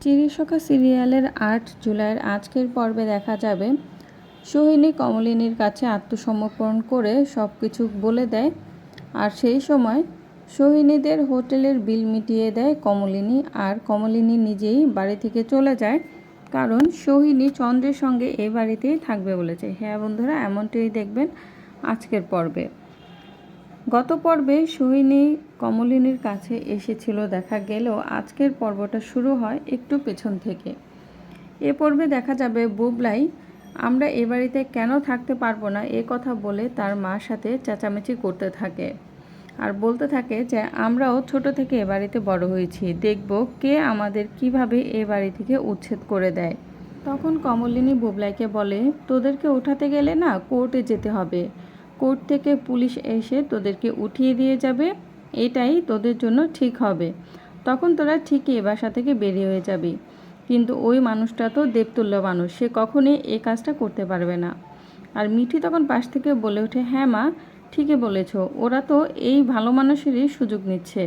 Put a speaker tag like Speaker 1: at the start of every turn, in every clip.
Speaker 1: চিরিশখা সিরিয়ালের ৮ জুলাইয়ের আজকের পর্বে দেখা যাবে সোহিনী কমলিনীর কাছে আত্মসমর্পণ করে সব কিছু বলে দেয়। আর সেই সময় সোহিনীদের হোটেলের বিল মিটিয়ে দেয় কমলিনী, আর কমলিনী নিজেই বাড়ি থেকে চলে যায়, কারণ সোহিনী চন্দ্রের সঙ্গে এই বাড়িতেই থাকবে বলেছে। হ্যাঁ বন্ধুরা, এমনটাই দেখবেন আজকের পর্বে। গত পর্বে সোহিনী কমলিনীর কাছে এসেছিল দেখা গেলেও আজকের পর্বটা শুরু হয় একটু পেছন থেকে। এ পর্বে দেখা যাবে বুবলাই আমরা এ বাড়িতে কেন থাকতে পারবো না এ কথা বলে তার মার সাথে চেঁচামেচি করতে থাকে, আর বলতে থাকে যে আমরাও ছোট থেকে এ বাড়িতে বড় হয়েছি, দেখব কে আমাদের কিভাবে এ বাড়ি থেকে উচ্ছেদ করে দেয়। তখন কমলিনী বুবলাইকে বলে, তোদেরকে উঠাতে গেলে না কোর্টে যেতে হবে, কোর্ট থেকে পুলিশ এসে তোদেরকে উঠিয়ে দিয়ে যাবে, এটাই তোদের জন্য ঠিক হবে। তখন তোরা ঠিকই এ বাসা থেকে বেরিয়ে হয়ে যাবি। কিন্তু ওই মানুষটা তো দেবতুল্য মানুষ, সে কখনোই এই কাজটা করতে পারবে না। আর মিঠি তখন পাশ থেকে বলে ওঠে, হ্যাঁ মা, ঠিকই বলেছ, ওরা তো এই ভালো মানুষেরই সুযোগ নিচ্ছে।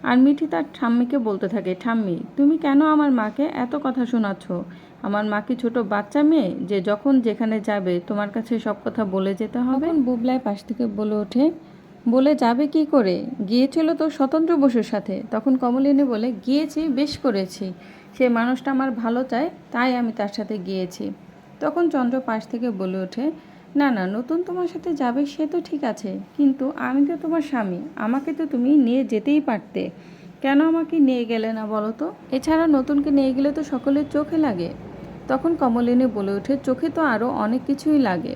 Speaker 1: আর মিঠি তার ঠাম্মিকে বলতে থাকে, ঠাম্মি তুমি কেন আমার মাকে এত কথা শোনাচ্ছ? আমার মা কি ছোট বাচ্চা মেয়ে যে যখন যেখানে যাবে তোমার কাছে সব কথা বলে যেতে হবে? বুবলাই পাশ থেকে বলে ওঠে, বলে যাবে কি করে, গিয়েছিল তো স্বতন্ত্র বসুর সাথে। তখন কমলিনী বলে, গিয়েছি, বেশ করেছি, সে মানুষটা আমার ভালো চায় তাই আমি তার সাথে গিয়েছি। তখন চন্দ্র পাশ থেকে বলে ওঠে, না না, নতুন তোমার সাথে যাবে সে তো ঠিক আছে, কিন্তু আমি তো তোমার স্বামী, আমাকে তো তুমি নিয়ে যেতেই পারতে, কেন আমাকে নিয়ে গেলে না বলো তো? এছাড়া নতুনকে নিয়ে গেলে তো সকলের চোখে লাগে। তখন কমলিনী বলে ওঠে, চোখে তো আরও অনেক কিছুই লাগে,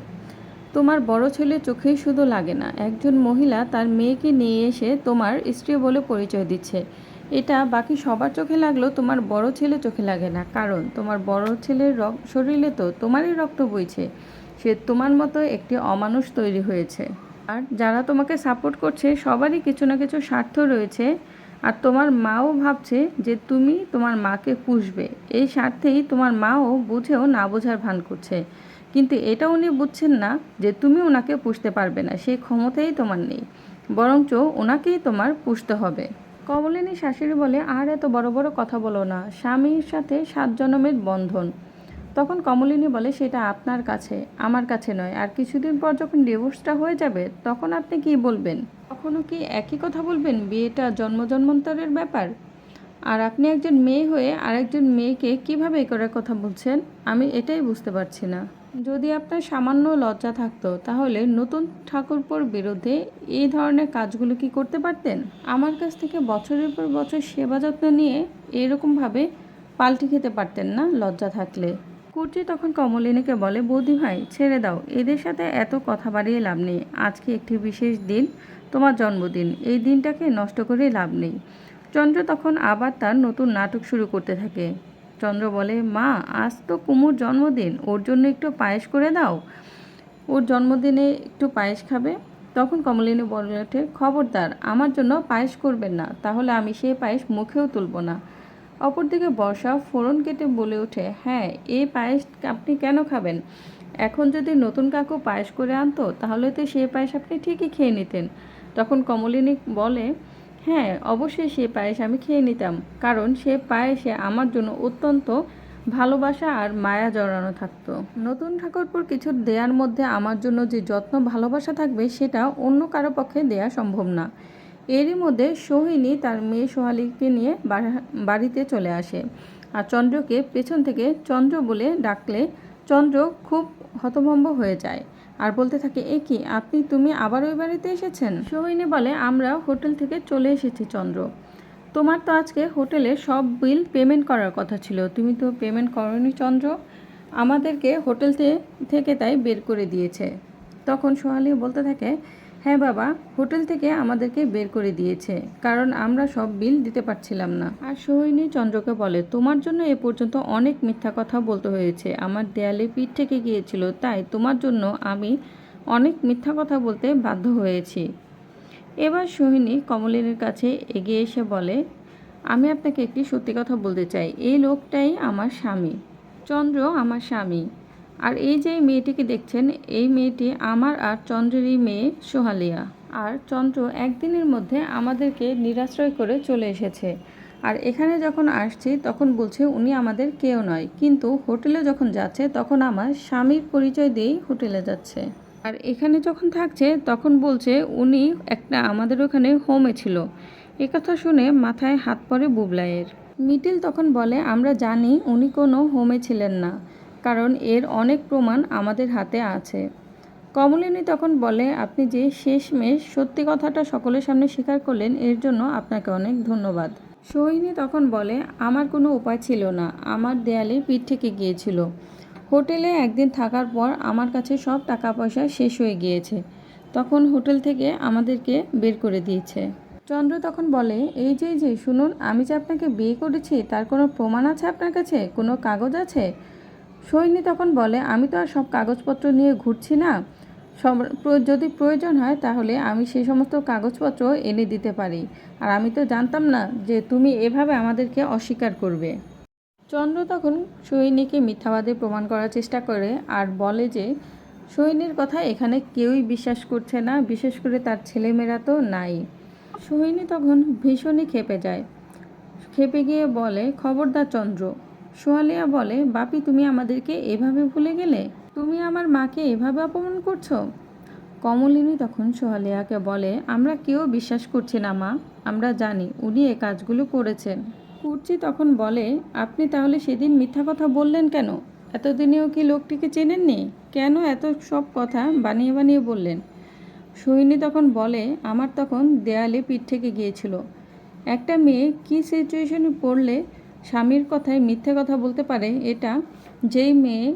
Speaker 1: তোমার বড় ছেলে চোখেই শুধু লাগে না, একজন মহিলা তার মেয়েকে নিয়ে এসে তোমার স্ত্রী বলে পরিচয় দিচ্ছে, এটা বাকি সবার চোখে লাগলেও তোমার বড় ছেলে চোখে লাগে না, কারণ তোমার বড় ছেলের শরীরে তো তোমারই রক্ত বইছে, সে তোমার মতো একটি অমানুষ তৈরি হয়েছে। আর যারা তোমাকে সাপোর্ট করছে সবারই কিছু না কিছু স্বার্থ রয়েছে, আর তোমার মাও ভাবছে যে তুমি তোমার মাকে পুষবে, এই স্বার্থেই তোমার মাও বুঝেও না বোঝার ভান করছে, কিন্তু এটা উনি বুঝছেন না যে তুমি ওনাকে পুষতে পারবে না, সেই ক্ষমতাই তোমার নেই, বরঞ্চ ওনাকেই তোমার পুষতে হবে। কমলিনী শাশুড়ি বলে, আর এত বড় বড় কথা বলো না, স্বামীর সাথে 7 জন্মের বন্ধন। তখন কমলিনী বলে, সেটা আপনার কাছে, আমার কাছে নয়, আর কিছুদিন পর যখন ডিভোর্সটা হয়ে যাবে তখন আপনি কি বলবেন? কখনো কি একই কথা বলবেন, বিয়েটা জন্মান্তরের ব্যাপার? আর আপনি একজন মেয়ে হয়ে আরেকজন মেয়েকে কিভাবে এ করার কথা বলছেন, আমি এটাই বুঝতে পারছি না। যদি আপনার সামান্য লজ্জা থাকতো তাহলে নতুন ঠাকুরপোর বিরুদ্ধে এই ধরনের কাজগুলো কি করতে পারতেন? আমার কাছ থেকে বছরের পর বছর সেবা যত্ন নিয়ে এরকমভাবে পাল্টি খেতে পারতেন না লজ্জা থাকলে? কুর্চি তখন কমলিনীকে বলে, বৌদি ভাই ছেড়ে দাও, এদের সাথে এত কথা বাড়িয়ে লাভ নেই, আজকে একটি বিশেষ দিন, তোমার জন্মদিন, এই দিনটাকে নষ্ট করে লাভ নেই। চন্দ্র তখন আবার তার নতুন নাটক শুরু করতে থাকে। চন্দ্র বলে, মা আজ তো কুমুর জন্মদিন, ওর জন্য একটু পায়েস করে দাও, ওর জন্মদিনে একটু পায়েস খাবে। তখন কমলিনী বলে ওঠে, খবরদার আমার জন্য পায়েস করবেন না, তাহলে আমি সেই পায়েস মুখেও তুলব না। অপরদিকে বর্ষা ফোড়ন কেটে বলে ওঠে, হ্যাঁ এই পায়েস আপনি কেন খাবেন? এখন যদি নতুন কাকু পায়েস করে আনতো তাহলে তো সেই পায়েস আপনি ঠিকই খেয়ে নিতেন। তখন কমলিনী বলে, হ্যাঁ অবশ্যই সে পায়েস আমি খেয়ে নিতাম, কারণ সে পায়েসে আমার জন্য অত্যন্ত ভালোবাসা আর মায়া জড়ানো থাকতো। নতুন ঠাকুরপুর কিছু দেয়ার মধ্যে আমার জন্য যে যত্ন ভালোবাসা থাকবে সেটা অন্য কারো পক্ষে দেয়া সম্ভব না। এরই মধ্যে সোহিনী তার মেয়ে সোহালীকে নিয়ে বাড়িতে চলে আসে, আর চন্দ্রকে পেছন থেকে চন্দ্র বলে ডাকলে চন্দ্র খুব হতভম্ব হয়ে যায় আর বলতে থাকে, এ কি আপনি, তুমি আবার ওই বাড়িতে এসেছেন? সোহিনী বলে, আমরা হোটেল থেকে চলে এসেছি চন্দ্র, তোমার তো আজকে হোটেলে সব বিল পেমেন্ট করার কথা ছিল, তুমি তো পেমেন্ট করোনি চন্দ্র, আমাদেরকে হোটেল থেকে তাই বের করে দিয়েছে। তখন সোহালী বলতে থাকে, হ্যাঁ বাবা, হোটেল থেকে আমাদেরকে বের করে দিয়েছে কারণ আমরা সব বিল দিতে পারছিলাম না। আর সোহিনী চন্দ্রকে বলে, তোমার জন্য এ পর্যন্ত অনেক মিথ্যা কথা বলতে হয়েছে, আমার দেয়ালে পিঠ থেকে গিয়েছিল, তাই তোমার জন্য আমি অনেক মিথ্যা কথা বলতে বাধ্য হয়েছি। এবার সোহিনী কমলিনীর কাছে এগিয়ে এসে বলে, আমি আপনাকে একটি সত্যি কথা বলতে চাই, এই লোকটাই আমার স্বামী, চন্দ্র আমার স্বামী, আর এই যে মেয়েটিকে দেখছেন এই মেয়েটি আমার আর চন্দ্রেরই মেয়ে সোহালিয়া। আর চন্দ্র একদিনের মধ্যে আমাদেরকে নিরাশ্রয় করে চলে এসেছে, আর এখানে যখন আসছি তখন বলছে উনি আমাদের কেউ নয়, কিন্তু হোটেলে যখন যাচ্ছে তখন আমার স্বামীর পরিচয় দিয়েই হোটেলে যাচ্ছে। আর এখানে যখন থাকছে তখন বলছে উনি একটা আমাদের ওখানে হোমে ছিল। একথা শুনে মাথায় হাত পড়ে বুবলাইয়ের। মিটিল তখন বলে আমরা জানি উনি কোনো হোমে ছিলেন না, কারণ এর অনেক প্রমাণ আমাদের হাতে আছে। কমলিনী তখন বলে আপনি যে শেষমেশ সত্যি কথাটা সকলের সামনে স্বীকার করলেন, এর জন্য আপনাকে অনেক ধন্যবাদ। সোহিনী তখন বলে আমার কোনো উপায় ছিল না, আমার দেয়ালে পিঠ থেকে গিয়েছিল। হোটেলে একদিন থাকার পর আমার কাছে সব টাকা পয়সা শেষ হয়ে গিয়েছে, তখন হোটেল থেকে আমাদেরকে বের করে দিয়েছে। চন্দ্র তখন বলে এই যে শুনুন, আমি যে আপনাকে বিয়ে করেছি তার কোনো প্রমাণ আছে আপনার কাছে, কোনো কাগজ আছে? সোহিনী তখন বলে আমি তো আর সব কাগজপত্র নিয়ে ঘুরছি না, যদি প্রয়োজন হয় তাহলে আমি সেই সমস্ত কাগজপত্র এনে দিতে পারি, আর আমি তো জানতাম না যে তুমি এভাবে আমাদেরকে অস্বীকার করবে। চন্দ্র তখন সোহিনীকে মিথ্যাবাদী প্রমাণ করার চেষ্টা করে আর বলে যে সোহিনীর কথা এখানে কেউই বিশ্বাস করছে না, বিশেষ করে তার ছেলেমেয়েরা তো নাই। সোহিনী তখন ভীষণই ক্ষেপে যায়, ক্ষেপে গিয়ে বলে খবরদার চন্দ্র। সোহালিয়া বলে বাপি তুমি আমাদেরকে এভাবে ভুলে গেলে, তুমি আমার মাকে এভাবে অপমান করছো। কমলিনী তখন সোহালিয়াকে বলে আমরা কেউ বিশ্বাস করছি না মা, আমরা জানি উনি এই কাজগুলো করেছেন। কুর্চি তখন বলে আপনি তাহলে সেদিন মিথ্যা কথা বললেন কেন? এতদিনেও কি লোকটিকে চেনেননি? কেন এত সব কথা বানিয়ে বানিয়ে বললেন? সোহিনী তখন বলে আমার তখন দেয়ালে পিঠ থেকে গিয়েছিল। একটা মেয়ে কী সিচুয়েশনে পড়লে স্বামীর কথায় মিথ্যে কথা বলতে পারে, এটা যেই মেয়ে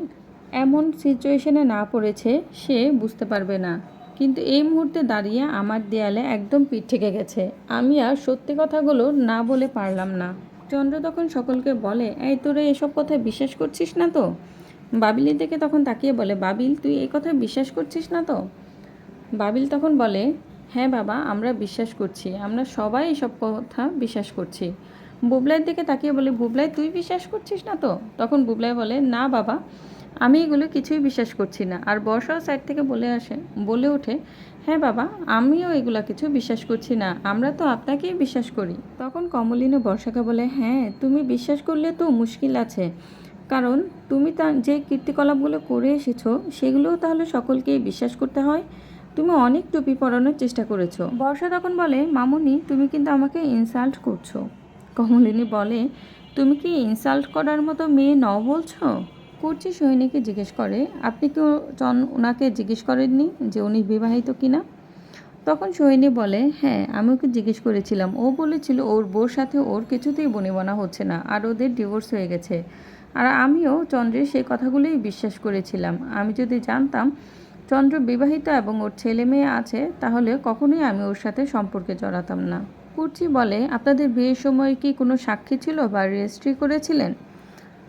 Speaker 1: এমন সিচুয়েশনে না পড়েছে সে বুঝতে পারবে না। কিন্তু এই মুহূর্তে দাঁড়িয়ে আমার দেয়ালে একদম পিঠ থেকে গেছে, আমি আর সত্যি কথাগুলো না বলে পারলাম না। চন্দ্র তখন সকলকে বলে এই তোরা এসব কথা বিশ্বাস করছিস না তো? বাবিলের দিকে তখন তাকিয়ে বলে বাবিল তুই এই কথা বিশ্বাস করছিস না তো? বাবিল তখন বলে হ্যাঁ বাবা আমরা বিশ্বাস করছি, আমরা সবাই এসব কথা বিশ্বাস করছি। বুবলাইয়ের দিকে তাকিয়ে বলে বুবলাই তুই বিশ্বাস করছিস না তো? তখন বুবলাই বলে না বাবা আমি এগুলো কিছুই বিশ্বাস করছি না। আর বর্ষাও সাইড থেকে বলে ওঠে হ্যাঁ বাবা আমিও এগুলা কিছু বিশ্বাস করছি না, আমরা তো আপনাকেই বিশ্বাস করি। তখন কমলিনী বর্ষাকে বলে হ্যাঁ তুমি বিশ্বাস করলে তো মুশকিল আছে, কারণ তুমি যে কীর্তিকলাপগুলো করে এসেছো সেগুলোও তাহলে সকলকেই বিশ্বাস করতে হয়। তুমি অনেক টুপি পরানোর চেষ্টা করেছো। বর্ষা তখন বলে মামুনি তুমি কিন্তু আমাকে ইনসাল্ট করছো। কমলিনী বলে তুমি কি ইনসাল্ট করার মতো মেয়ে নও বলছো? কুর্চি সোহিনীকে জিজ্ঞেস করে আপনি কি ওনাকে জিজ্ঞেস করেননি যে উনি বিবাহিত কিনা? তখন সোহিনী বলে হ্যাঁ আমি ওকে জিজ্ঞেস করেছিলাম, ও বলেছিল ওর বউর সাথে ওর কিছুতেই বনিবনা হচ্ছে না আর ওদের ডিভোর্স হয়ে গেছে। আর আমিও চন্দ্রের সেই কথাগুলোই বিশ্বাস করেছিলাম। আমি যদি জানতাম চন্দ্র বিবাহিত এবং ওর ছেলে মেয়ে আছে তাহলে কখনোই আমি ওর সাথে সম্পর্কে জড়াতাম না। কুর্চি বলে আপনাদের বিয়ের সময় কি কোনো সাক্ষী ছিল বা রেজিস্ট্রি করেছিলেন?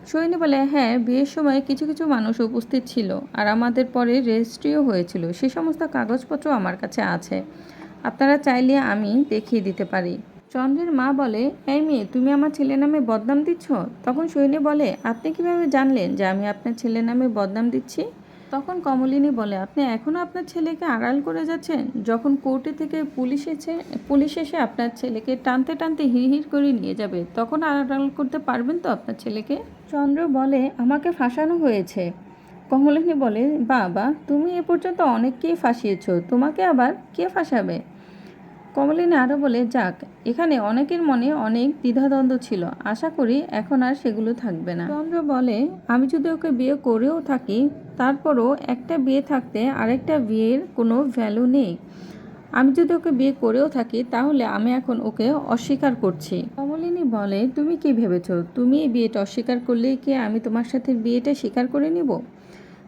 Speaker 1: সোহিনী বলে হ্যাঁ বিয়ের সময় কিছু কিছু মানুষ উপস্থিত ছিল আর আমাদের পরে রেজিস্ট্রিও হয়েছিল, সে সমস্ত কাগজপত্র আমার কাছে আছে, আপনারা চাইলে আমি দেখিয়ে দিতে পারি। চন্দ্রের মা বলে এই মেয়ে তুমি আমার ছেলের নামে বদনাম দিচ্ছ। তখন সোহিনী বলে আপনি কিভাবে জানলেন যে আমি আপনার ছেলের নামে বদনাম দিচ্ছি? তখন কমলিনী বলে আপনি এখনও আপনার ছেলেকে আড়াল করে যাচ্ছেন, যখন কোর্টে থেকে পুলিশ এসে আপনার ছেলেকে টানতে টানতে হিড় করে নিয়ে যাবে তখন আড়াল করতে পারবেন তো আপনার ছেলেকে? চন্দ্র বলে আমাকে ফাঁসানো হয়েছে। কমলিনী বলে বাবা তুমি এ পর্যন্ত অনেককেই ফাঁসিয়েছো, তোমাকে আবার কে ফাঁসাবে? কমলিনী আরও বলে যাক এখানে অনেকের মনে অনেক দ্বিধাদ্বন্দ্ব ছিল, আশা করি এখন আর সেগুলো থাকবে না। চন্দ্র বলে আমি যদি ওকে বিয়ে করেও থাকি তারপরও একটা বিয়ে থাকতে আরেকটা বিয়ের কোনো ভ্যালু নেই। আমি যদি ওকে বিয়ে করেও থাকি তাহলে আমি এখন ওকে অস্বীকার করছি। কমলিনী বলে তুমি কি ভেবেছো তুমি এই বিয়েটা অস্বীকার করলেই কি আমি তোমার সাথে বিয়েটা স্বীকার করে নিব?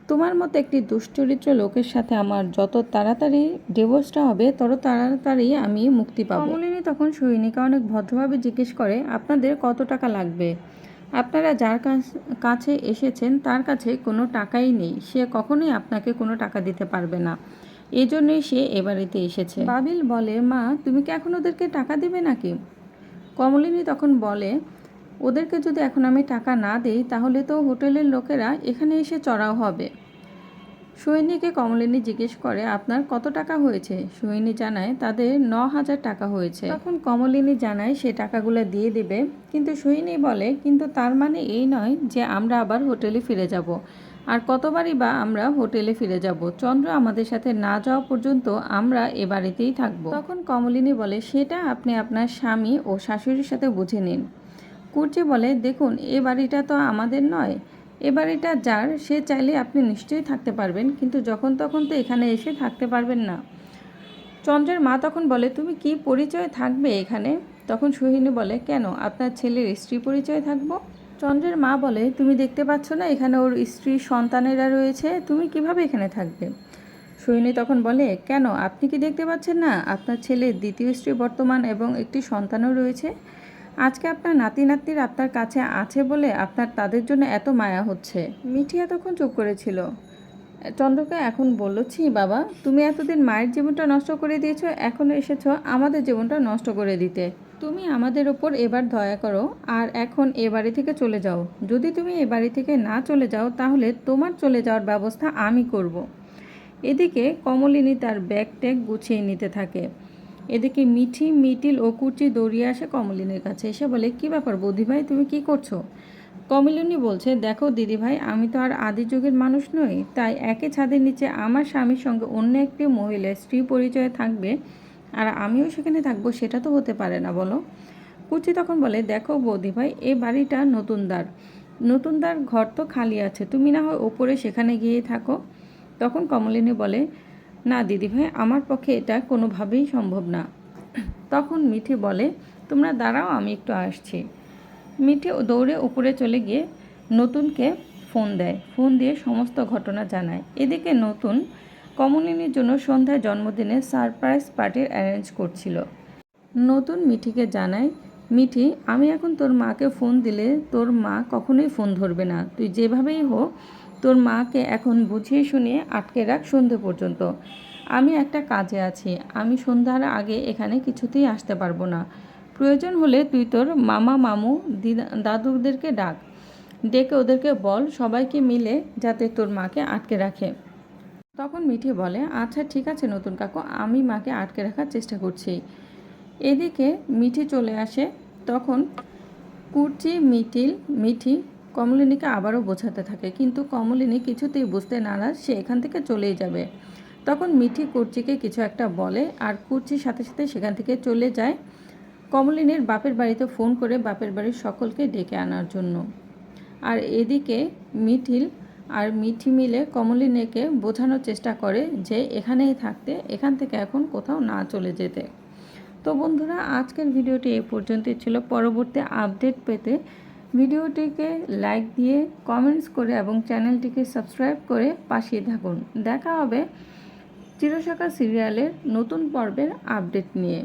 Speaker 1: তোমার মতো একটি দুশ্চরিত্র লোকের সাথে আমার যত তাড়াতাড়ি ডিভোর্সটা হবে তত তাড়াতাড়ি আমি মুক্তি পাবো। কমলিনী তখন সোহিনীকে অনেক ভদ্রভাবে জিজ্ঞেস করে আপনাদের কত টাকা লাগবে? আপনারা যার কাছে এসেছেন তার কাছে কোনো টাকাই নেই, সে কখনোই আপনাকে কোনো টাকা দিতে পারবে না, এই জন্যই সে এবারেতে এসেছে। বাবিল বলে মা তুমি কি এখন ওদেরকে টাকা দেবে নাকি? কমলিনী তখন বলে ওদেরকে যদি এখন আমি টাকা না দিই তাহলে তো হোটেলের লোকেরা এখানে এসে চড়াও হবে। সোহিনীকে কমলিনী জিজ্ঞেস করে আপনার কত টাকা হয়েছে। সোহিনী জানায় তাদের 9,000 টাকা হয়েছে। তখন কমলিনী জানায় সে টাকাগুলো দিয়ে দেবে, কিন্তু সোহিনী বলে কিন্তু তার মানে এই নয় যে আমরা আবার হোটেলে ফিরে যাব, আর কতবারই বা আমরা হোটেলে ফিরে যাব, চন্দ্র আমাদের সাথে না যাওয়া পর্যন্ত আমরা এ বাড়িতেই থাকবো। তখন কমলিনী বলে সেটা আপনি আপনার স্বামী ও শাশুড়ির সাথে বুঝে নিন। কুর্চি বলে দেখুন এ বাড়িটা তো আমাদের নয়, এ বাড়িটা যার সে চাইলে আপনি নিশ্চয়ই থাকতে পারবেন, কিন্তু যখন তখন তো এখানে এসে থাকতে পারবেন না। চন্দ্রের মা তখন বলে তুমি কি পরিচয় থাকবে এখানে। তখন সোহিনী বলে কেন, আপনার ছেলের স্ত্রী পরিচয় থাকবো। চন্দ্রের মা বলে তুমি দেখতে পাচ্ছ না এখানে ওর স্ত্রী সন্তানেরা রয়েছে, তুমি কিভাবে এখানে থাকবে। সোহিনী তখন বলে কেন, আপনি কি দেখতে পাচ্ছেন না আপনার ছেলের দ্বিতীয় স্ত্রী বর্তমান এবং একটি সন্তানও রয়েছে। আজকে আপনার নাতি নাতনির আপনার কাছে আছে বলে আপনার তাদের জন্য এত মায়া হচ্ছে। মিঠি এতক্ষণ চুপ করেছিল। চন্দ্রকে এখন বলল ছি বাবা, তুমি এতদিন মায়ের জীবনটা নষ্ট করে দিয়েছো, এখন এসেছো আমাদের জীবনটা নষ্ট করে দিতে। তুমি আমাদের ওপর এবার দয়া করো আর এখন এ বাড়ি থেকে চলে যাও। যদি তুমি এ বাড়ি থেকে না চলে যাও তাহলে তোমার চলে যাওয়ার ব্যবস্থা আমি করব। এদিকে কমলিনী তার ব্যাগ ট্যাগ গুছিয়ে নিতে থাকে। এদিকে মিঠি, মিটিল ও কুচি দৌড়িয়ে আসে কমলিনীর কাছে, এসে বলে কি ব্যাপার বৌদিভাই, তুমি কি করছো। কমলিনী বলছে দেখো দিদিভাই, আমি তো আর আদি যুগের মানুষ নই, তাই একই ছাদের নিচে আমার স্বামীর সঙ্গে অন্য একটি মহিলার স্ত্রী পরিচয়ে থাকবে আর আমিও সেখানে থাকবো, সেটা তো হতে পারে না বলো। কুচি তখন বলে দেখো বৌদিভাই, এই বাড়িটা নতুনদার ঘর তো খালি আছে, তুমি না হয় ওপরে সেখানে গিয়ে থাকো। তখন কমলিনী বলে না দিদিভাই, আমার পক্ষে এটা কোনোভাবেই সম্ভব না। তখন মিঠি বলে তোমরা দাঁড়াও, আমি একটু আসছি। মিঠি দৌড়ে উপরে চলে গিয়ে নতুনকে ফোন দেয়, ফোন দিয়ে সমস্ত ঘটনা জানায়। এদিকে নতুন কমলিনীর জন্য সন্ধ্যায় জন্মদিনে সারপ্রাইজ পার্টির অ্যারেঞ্জ করছিল। নতুন মিঠিকে জানায় মিঠি, আমি এখন তোর মাকে ফোন দিলে তোর মা কখনোই ফোন ধরবে না, তুই যেভাবেই হোক তোর মাকে এখন বুঝিয়ে শুনিয়ে আটকে রাখ সন্ধে পর্যন্ত। আমি একটা কাজে আছি, আমি সন্ধ্যার আগে এখানে কিছুতেই আসতে পারবো না। প্রয়োজন হলে তুই তোর মামা মামু দাদুদেরকে ডেকে ওদেরকে বল সবাইকে মিলে যাতে তোর মাকে আটকে রাখে। তখন মিঠি বলে আচ্ছা ঠিক আছে নতুন কাকু, আমি মাকে আটকে রাখার চেষ্টা করছি। এদিকে মিঠি চলে আসে। তখন কুর্চি, মিঠি কমলিনীকে আবারও বোঝাতে থাকে, কিন্তু কমলিনী কিছুতেই বুঝতে নারাজ, সে এখান থেকে চলেই যাবে। তখন মিঠি কুর্চিকে কিছু একটা বলে আর কুর্চির সাথে সাথে সেখান থেকে চলে যায় কমলিনীর বাপের বাড়িতে ফোন করে বাপের বাড়ির সকলকে ডেকে আনার জন্য। আর এদিকে মিঠিল আর মিঠি মিলে কমলিনীকে বোঝানোর চেষ্টা করে যে এখানেই থাকতে, এখান থেকে এখন কোথাও না চলে যেতে। তো বন্ধুরা, আজকের ভিডিওটি এই পর্যন্তই ছিল। পরবর্তী আপডেট পেতে ভিডিওটিকে লাইক দিয়ে কমেন্টস করে এবং চ্যানেলটিকে সাবস্ক্রাইব করে পাশে থাকুন। দেখা হবে চিরসখা সিরিয়ালের নতুন পর্বের আপডেট নিয়ে।